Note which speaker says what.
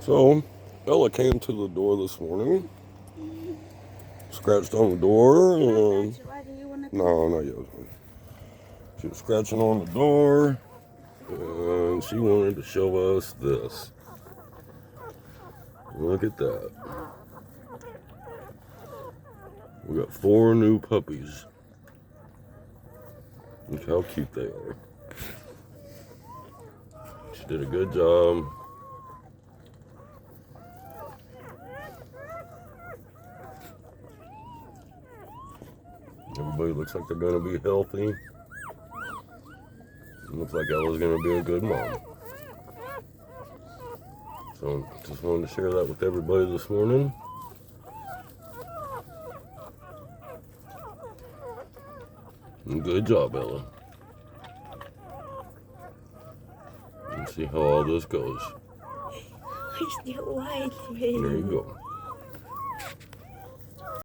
Speaker 1: So, Ella came to the door this morning, scratched on the door, and no, not yet. She was scratching on the door, and she wanted to show us this. Look at that. We got 4 new puppies. Look how cute they are. She did a good job. Everybody looks like they're going to be healthy. Looks like Ella's going to be a good mom. So, just wanted to share that with everybody this morning. And good job, Ella. Let's see how all this goes.
Speaker 2: Where's the white
Speaker 1: There you go.